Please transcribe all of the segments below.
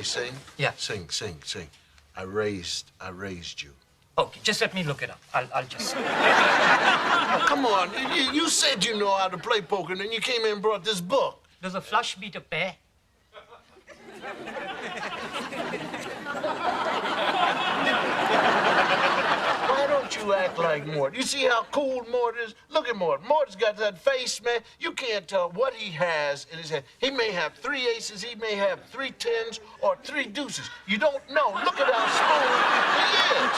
Hey, sing? Yeah. Sing. I raised you. Okay, just let me look it up. I'll just... Oh, come on. You said you know how to play poker, and then you came in and brought this book. Does a flush beat a pair? Why don't you act like Mort? You see how cool Mort is? Look at Mort. Mort's got that face, man. You can't tell what he has in his hand. He may have 3 aces, he may have 3 tens, or 3 deuces. You don't know. Look at how smooth he is.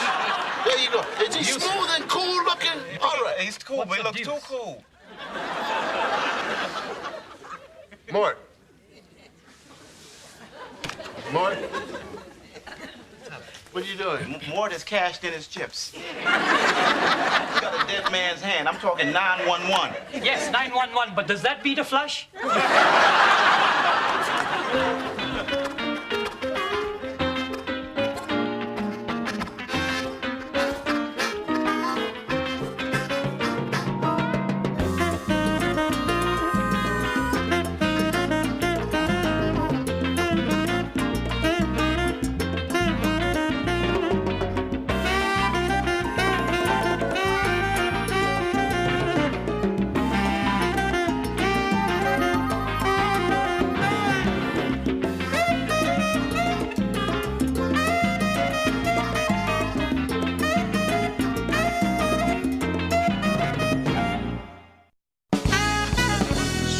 There you go. Is he smooth and cool looking? All right. He's cool, but he looks too cool. Mort. What are you doing? Mort has cashed in his chips. He's got a dead man's hand. I'm talking 911. Yes, 911, but does that beat a flush?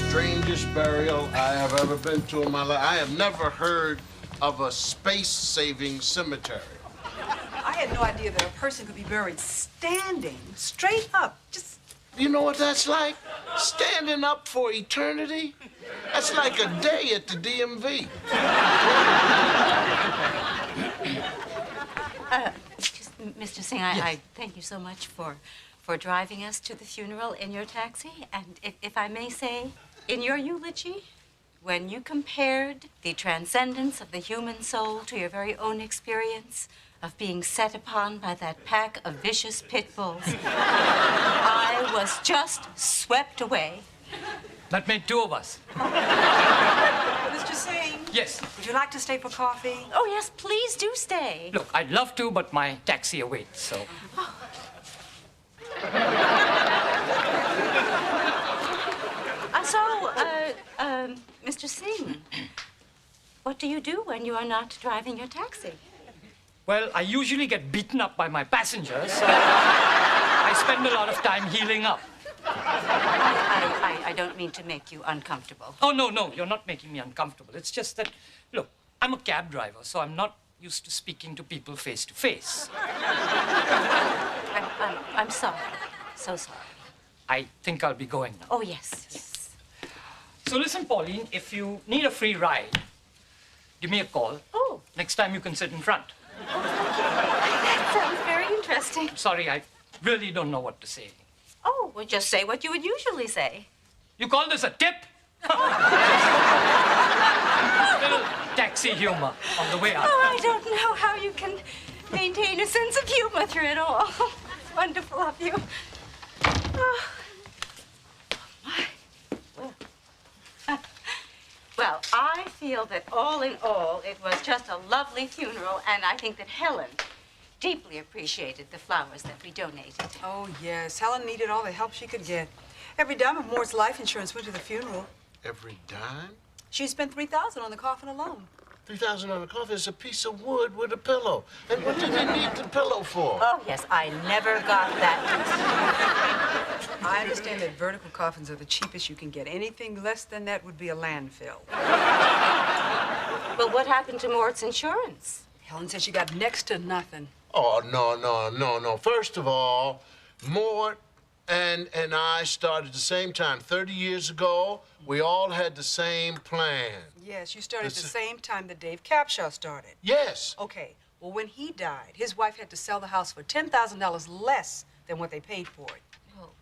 Strangest burial I have ever been to in my life. I have never heard of a space-saving cemetery. I had no idea that a person could be buried standing, straight up. Just. You know what that's like? Standing up for eternity? That's like a day at the DMV. Mr. Singh, I thank you so much for driving us to the funeral in your taxi. And if I may say, in your eulogy, when you compared the transcendence of the human soul to your very own experience of being set upon by that pack of vicious pit bulls, I was just swept away. That made 2 of us. Mr. Singh? Yes. Would you like to stay for coffee? Oh, yes, please do stay. Look, I'd love to, but my taxi awaits, so... Mr. Singh, what do you do when you are not driving your taxi? Well, I usually get beaten up by my passengers, so I spend a lot of time healing up. I don't mean to make you uncomfortable. Oh, no, you're not making me uncomfortable. It's just that, look, I'm a cab driver, so I'm not used to speaking to people face to face. I'm sorry. So sorry. I think I'll be going now. Oh, yes. So listen, Pauline, if you need a free ride, give me a call. Oh. Next time you can sit in front. Oh, thank you. That sounds very interesting. Sorry, I really don't know what to say. Oh, well, just say what you would usually say. You call this a tip? Little taxi humor on the way out. Oh, I don't know how you can maintain a sense of humor through it all. Wonderful of you. Oh. Well, I feel that all in all, it was just a lovely funeral, and I think that Helen deeply appreciated the flowers that we donated. Oh, yes. Helen needed all the help she could get. Every dime of Mort's life insurance went to the funeral. Every dime? She spent $3,000 on the coffin alone. $3,000 on a coffin is a piece of wood with a pillow. And what did they need the pillow for? Oh, yes, I never got that. I understand that vertical coffins are the cheapest you can get. Anything less than that would be a landfill. Well, what happened to Mort's insurance? Helen said she got next to nothing. Oh, no. First of all, Mort and I started at the same time. 30 years ago, we all had the same plan. Yes, you started at the same time that Dave Capshaw started. Yes. Okay, well, when he died, his wife had to sell the house for $10,000 less than what they paid for it. Well,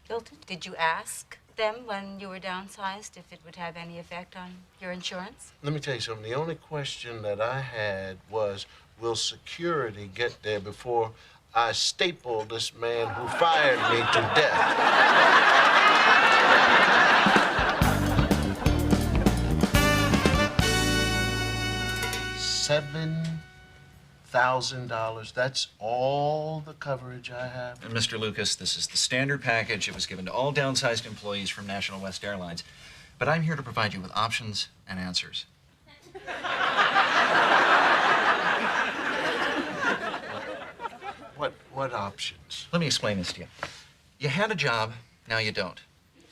Hilton, did you ask them when you were downsized if it would have any effect on your insurance? Let me tell you something. The only question that I had was, will security get there before I staple this man who fired me to death? $7,000. That's all the coverage I have. And Mr. Lucas, this is the standard package. It was given to all downsized employees from National West Airlines. But I'm here to provide you with options and answers. What options? Let me explain this to you. You had a job, now you don't.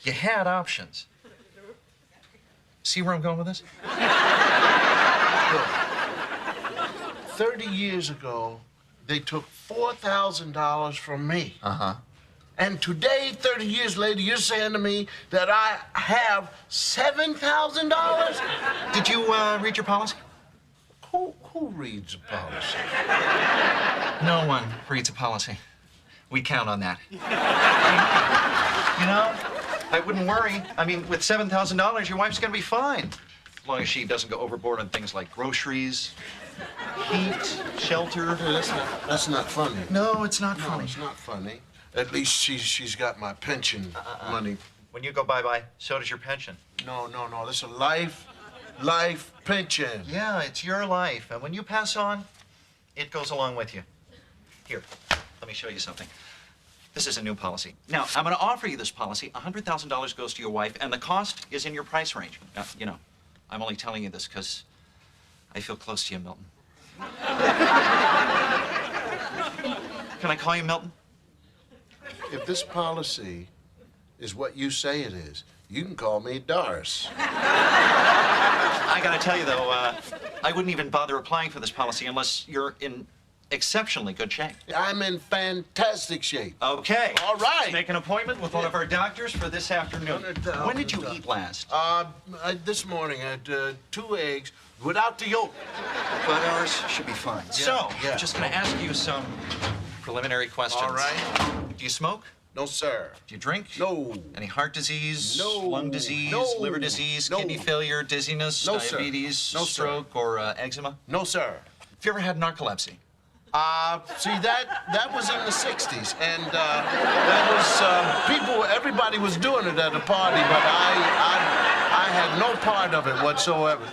You had options. See where I'm going with this? Look, 30 years ago, they took $4,000 from me. Uh-huh. And today, 30 years later, you're saying to me that I have $7,000? Did you read your policy? Who reads a policy? No one reads a policy. We count on that. You know, I wouldn't worry. I mean, with $7,000, your wife's gonna be fine. As long as she doesn't go overboard on things like groceries, heat, shelter. That's not funny. No, it's not No, funny. it's not funny. At least she's got my pension money. When you go bye-bye, so does your pension. No. This is a life pension. Yeah, it's your life. And when you pass on, it goes along with you. Here, let me show you something. This is a new policy. Now, I'm going to offer you this policy. $100,000 goes to your wife, and the cost is in your price range. Now, you know, I'm only telling you this because I feel close to you, Milton. Can I call you Milton? If this policy is what you say it is, you can call me Doris. I got to tell you, though, I wouldn't even bother applying for this policy unless you're in exceptionally good shape. I'm in fantastic shape. Okay. All right. Let's make an appointment with one of our doctors for this afternoon. When did you eat last? This morning I had 2 eggs without the yolk. 5 hours should be fine. So, I'm just going to ask you some preliminary questions. All right. Do you smoke? No, sir. Do you drink? No. Any heart disease? No. Lung disease? No. Liver disease? No. Kidney failure? Dizziness? No, sir. Diabetes? No, sir. Stroke? Or eczema? No, sir. Have you ever had narcolepsy? See, that was in the 60s, and that was, everybody was doing it at a party, but I had no part of it whatsoever.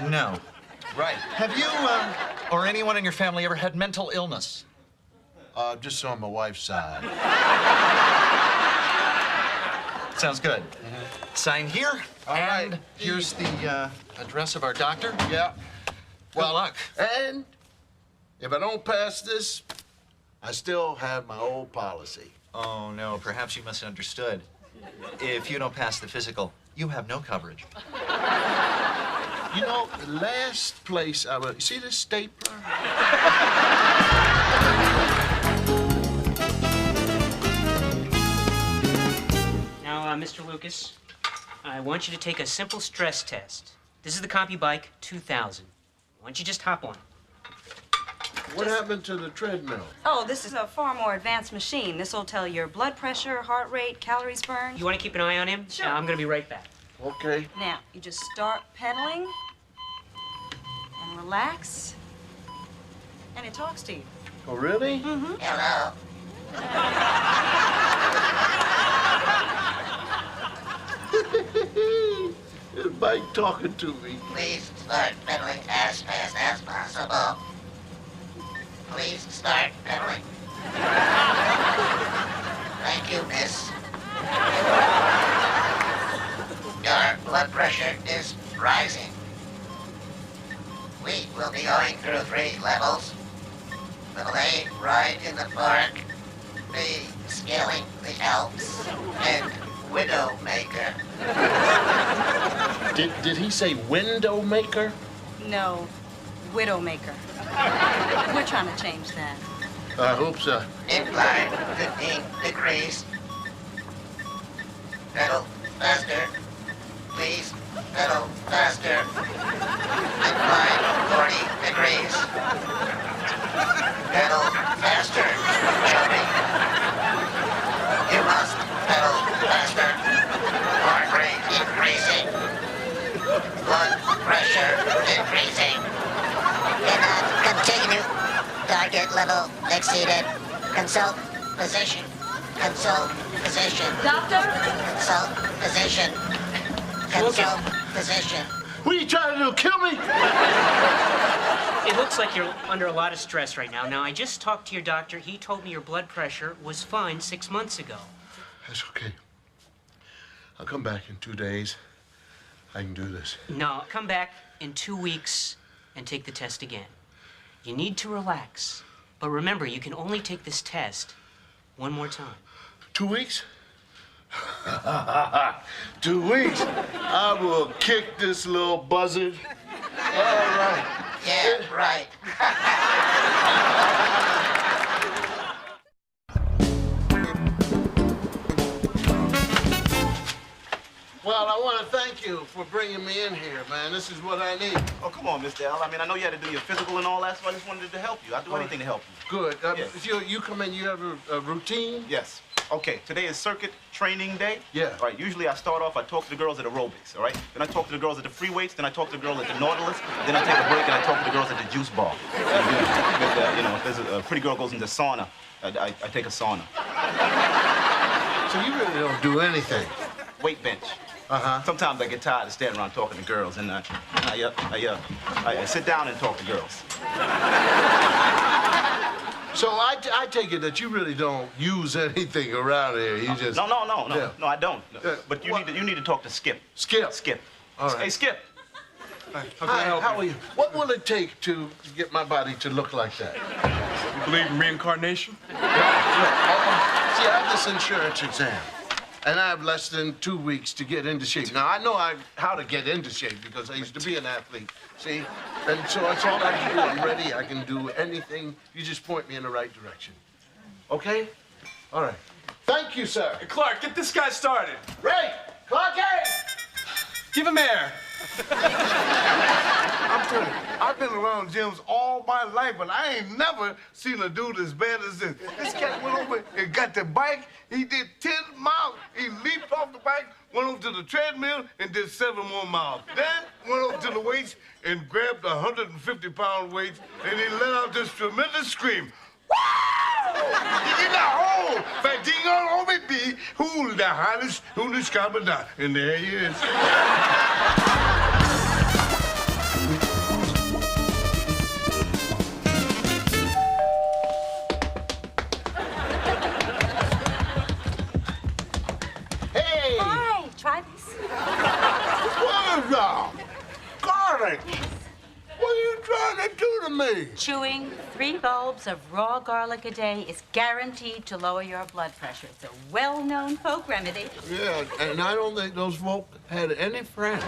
No. Right. Have you, or anyone in your family ever had mental illness? Just on my wife's side. Sounds good. Sign here. All and right. here's the address of our doctor. Yeah. Well, luck. And if I don't pass this, I still have my old policy. Oh, no, perhaps you misunderstood. If you don't pass the physical, you have no coverage. You know, the last place I was... See this stapler? Now, Mr. Lucas, I want you to take a simple stress test. This is the CompuBike 2000. Why don't you just hop on? What happened to the treadmill? Oh, this is a far more advanced machine. This will tell your blood pressure, heart rate, calories burned. You want to keep an eye on him? Sure. I'm going to be right back. Okay. Now, you just start pedaling and relax, and it talks to you. Oh, really? Mm-hmm. Hello. It's Mike talking to me. Please start pedaling as fast as possible. Please start pedaling. Thank you, miss. Your blood pressure is rising. We will be going through 3 levels. Level A, ride in the park. B, scaling the Alps. And Widowmaker. Did he say window maker? No, Widowmaker. We're trying to change that. I hope so. Incline 15 degrees. Pedal faster. Please pedal faster. Incline 40 degrees. Pedal faster. Jumping. You must pedal faster. Heart rate increasing. Blood pressure increasing. Cannot continue. Target level exceeded. Consult physician. Consult physician. Doctor? Consult physician. Consult physician. What are you trying to do, kill me? looks like you're under a lot of stress right now. Now, I just talked to your doctor. He told me your blood pressure was fine 6 months ago. That's okay. I'll come back in 2 days. I can do this. No, come back in 2 weeks and take the test again. You need to relax. But remember, you can only take this test one more time. 2 weeks? 2 weeks? I will kick this little buzzard. All right. Yeah, right. Well, I want to thank you for bringing me in here, man. This is what I need. Oh, come on, Mr. L. I mean, I know you had to do your physical and all that, so I just wanted to help you. I'd do anything to help you. Good. Yes. If you come in, you have a routine? Yes. Okay, today is circuit training day. Yeah. All right, usually I start off, I talk to the girls at aerobics, all right? Then I talk to the girls at the free weights, then I talk to the girls at the Nautilus, then I take a break and I talk to the girls at the juice bar. And, if there's a pretty girl goes into sauna, I take a sauna. So you really don't do anything? Weight bench. Uh-huh. Sometimes I get tired of standing around talking to girls, and I sit down and talk to girls. So I take it that you really don't use anything around here. You just... No, Yeah. no, I don't. Yeah. But you need to talk to Skip. Skip? Skip. All right. Hey, Skip. Hi, how are you? What will it take to get my body to look like that? You believe in reincarnation? See, I have this insurance exam, and I have less than 2 weeks to get into shape. Now, I know how to get into shape because I used to be an athlete, see? And so that's all I can do. I'm ready. I can do anything. You just point me in the right direction. Okay? All right. Thank you, sir. Hey, Clark, get this guy started. Ray! Clark, hey! Give him air. I'm telling you, I've been around gyms all my life, but I ain't never seen a dude as bad as this. This cat went over and got the bike. He did 10 miles. He leaped off the bike, went over to the treadmill, and did 7 more miles. Then went over to the weights and grabbed 150-pound weights, and he let out this tremendous scream. Wow! He did oh, fighting all over me. Who the hardest, who the scabada? And there he is. Hey! Hi, try this. What is that? Garlic! What are you trying to do to me? Chewing 3 bulbs of raw garlic a day is guaranteed to lower your blood pressure. It's a well-known folk remedy. Yeah, and I don't think those folk had any friends.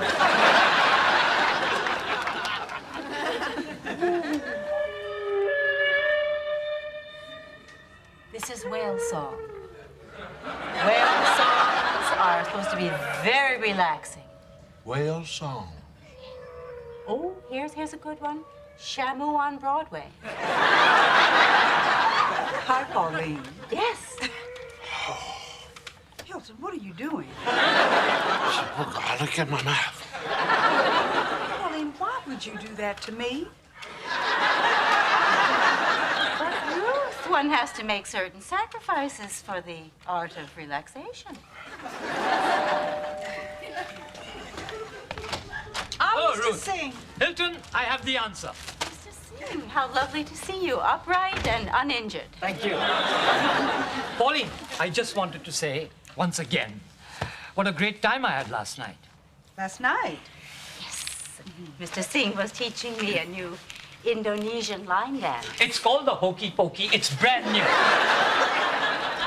This is whale song. Whale songs are supposed to be very relaxing. Whale song. Oh, here's a good one. Shamu on Broadway. Hi, Pauline. Yes. Hilton, what are you doing? Oh, garlic in my mouth. Pauline, why would you do that to me? Ruth, one has to make certain sacrifices for the art of relaxation. Hello, Mr. Ruth. Singh. Hilton, I have the answer. Mr. Singh, how lovely to see you, upright and uninjured. Thank you. Pauline, I just wanted to say, once again, what a great time I had last night. Last night. Yes. Mr. Singh was teaching me a new Indonesian line dance. It's called the Hokey Pokey. It's brand new.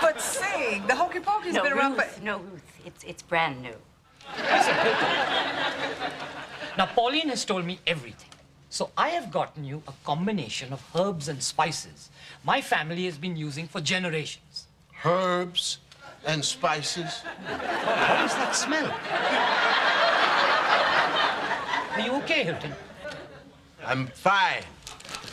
But sing, the Hokey Pokey's been around for... No, Ruth, it's brand new. Listen, Hilton. Now, Pauline has told me everything. So I have gotten you a combination of herbs and spices my family has been using for generations. Herbs and spices. What does that smell? Are you okay, Hilton? I'm fine.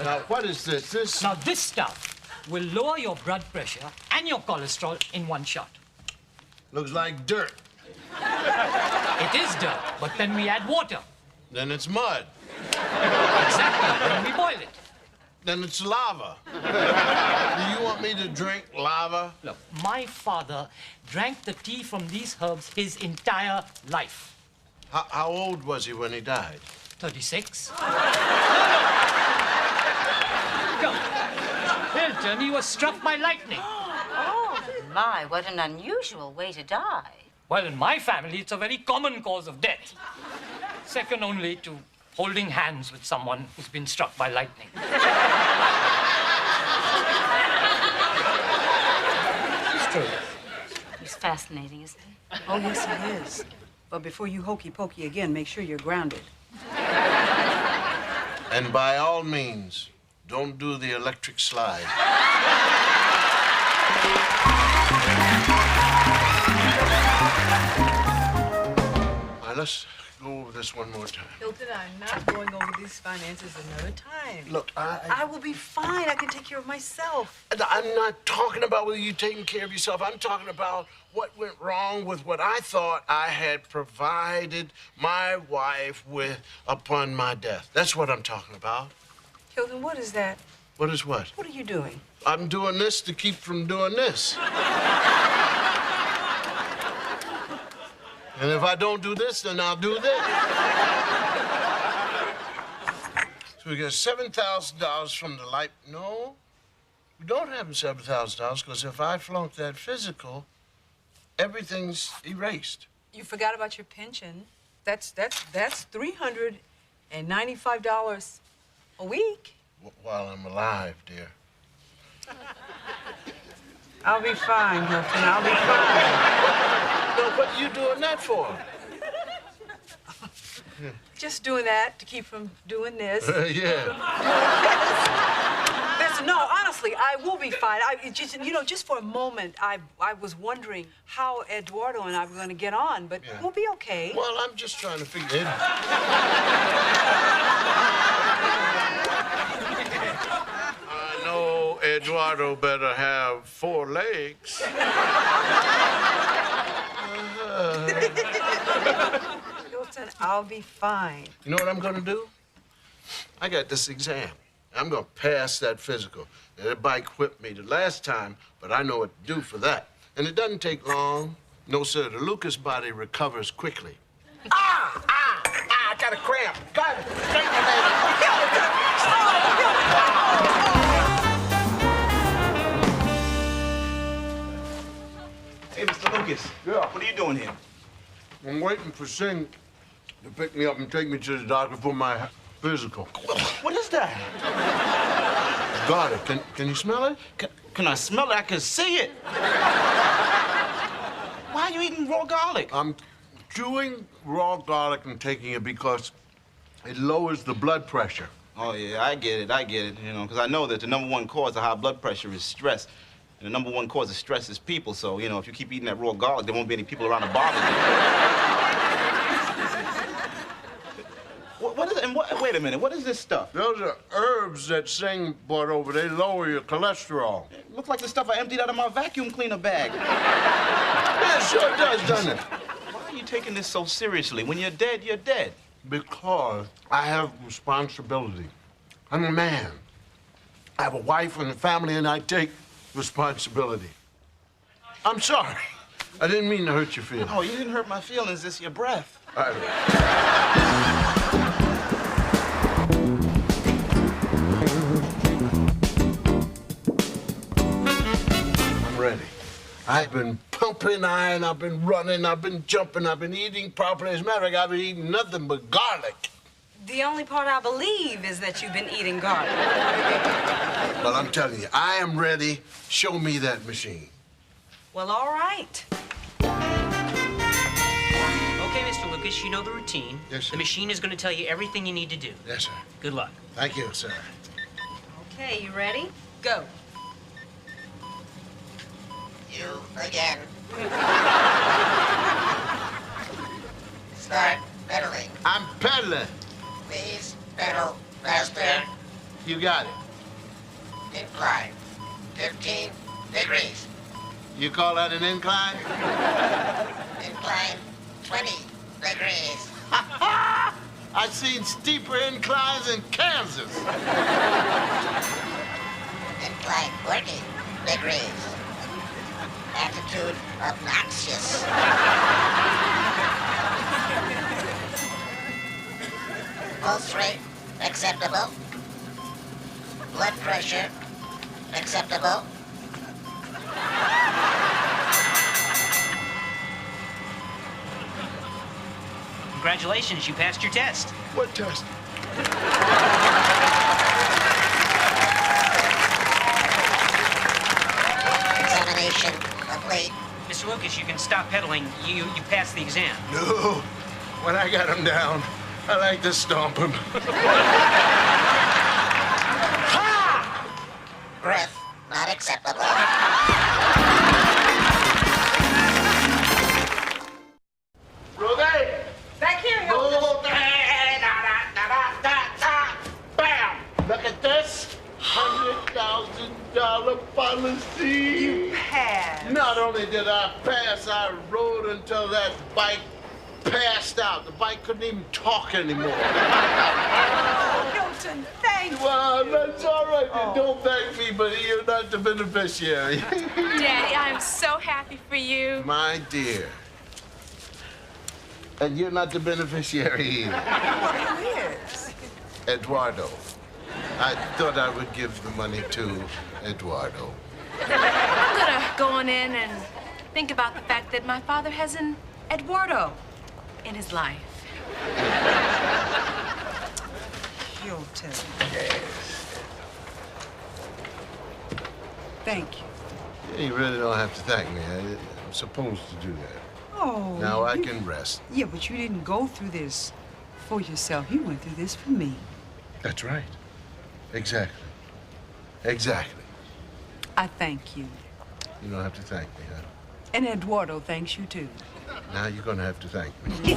Now, what is this? Now, this stuff will lower your blood pressure and your cholesterol in one shot. Looks like dirt. It is dirt, but then we add water. Then it's mud. Exactly, when we boil it. Then it's lava. Do you want me to drink lava? Look, my father drank the tea from these herbs his entire life. How old was he when he died? 36. and he was struck by lightning. Oh, my, what an unusual way to die. Well, in my family, it's a very common cause of death. Second only to holding hands with someone who's been struck by lightning. It's true. He's fascinating, isn't he? Oh, yes, he is. But before you hokey pokey again, make sure you're grounded. And by all means, don't do the electric slide. All right, let's go over this one more time. Hilton, I'm not going over these finances another time. Look, I will be fine. I can take care of myself. I'm not talking about whether you're taking care of yourself. I'm talking about what went wrong with what I thought I had provided my wife with upon my death. That's what I'm talking about. Hilton, what is that? What is what? What are you doing? I'm doing this to keep from doing this. And if I don't do this, then I'll do this. So we got $7,000 from the light. No, we don't have $7,000 because if I flunk that physical, everything's erased. You forgot about your pension. That's $395 a week. While I'm alive, dear. I'll be fine, Hilton. I'll be fine. No, what are you doing that for? Just doing that to keep from doing this. Yeah. Listen, no, honestly, I will be fine. Just for a moment, I was wondering how Eduardo and I were going to get on, but we'll be okay. Well, I'm just trying to figure it out. I know Eduardo better have 4 legs. Hilton, I'll be fine. You know what I'm gonna do? I got this exam. I'm gonna pass that physical. Now, that bike whipped me the last time, but I know what to do for that. And it doesn't take long. No, sir, the Lucas body recovers quickly. I got a cramp. Got it. Straighten your leg. Hey, Mr. Lucas. Yeah. What are you doing here? I'm waiting for Singh to pick me up and take me to the doctor for my physical. What is that? Garlic. Can you smell it? Can I smell it? I can see it. Why are you eating raw garlic? I'm chewing raw garlic and taking it because it lowers the blood pressure. Oh, yeah, I get it, you know, because I know that the #1 cause of high blood pressure is stress. And the #1 cause of stress is people, so, you know, if you keep eating that raw garlic, there won't be any people around to bother you. What is it? And wait a minute, what is this stuff? Those are herbs that Singh brought over. They lower your cholesterol. It looks like the stuff I emptied out of my vacuum cleaner bag. Yeah, sure it does, doesn't it? Why are you taking this so seriously? When you're dead, you're dead. Because I have responsibility. I'm a man. I have a wife and a family, and I take responsibility. I'm sorry. I didn't mean to hurt your feelings. Oh, you didn't hurt my feelings. It's your breath. I'm ready. I've been pumping iron, I've been running, I've been jumping, I've been eating properly. As a matter of fact, I've been eating nothing but garlic. The only part I believe is that you've been eating garlic. Well, I'm telling you, I am ready. Show me that machine. Well, all right. Okay, Mr. Lucas, you know the routine. Yes, sir. The machine is going to tell you everything you need to do. Yes, sir. Good luck. Thank you, sir. Okay, you ready? Go. You again. Start pedaling. I'm pedaling. Please pedal faster. You got it. Incline. 15 degrees. You call that an incline? Incline 20 degrees. I've seen steeper inclines in Kansas. Incline 40 degrees. Attitude obnoxious. Pulse rate acceptable. Blood pressure acceptable. Congratulations, you passed your test. What test? Examination complete. Mr. Lucas, you can stop pedaling. You passed the exam. No. When I got him down, I like to stomp him. Breath not acceptable. Rosie! Back here, Bam! Look at this. $100,000 policy. You passed. Not only did I pass, I rode until that bike passed out. The bike couldn't even talk anymore. Oh, Hilton, thank you. Well, that's all right. Don't thank me, but you're not the beneficiary. Daddy, I am so happy for you. My dear. And you're not the beneficiary either. Who is? Eduardo. I thought I would give the money to Eduardo. I'm gonna go on in and think about the fact that my father has an Eduardo in his life. Hilton. Thank you. Yeah, you really don't have to thank me. I'm supposed to do that. Oh. Now I can rest. Yeah, but you didn't go through this for yourself. You went through this for me. That's right. Exactly. Exactly. I thank you. You don't have to thank me, huh? And Eduardo thanks you, too. Now you're gonna have to thank me.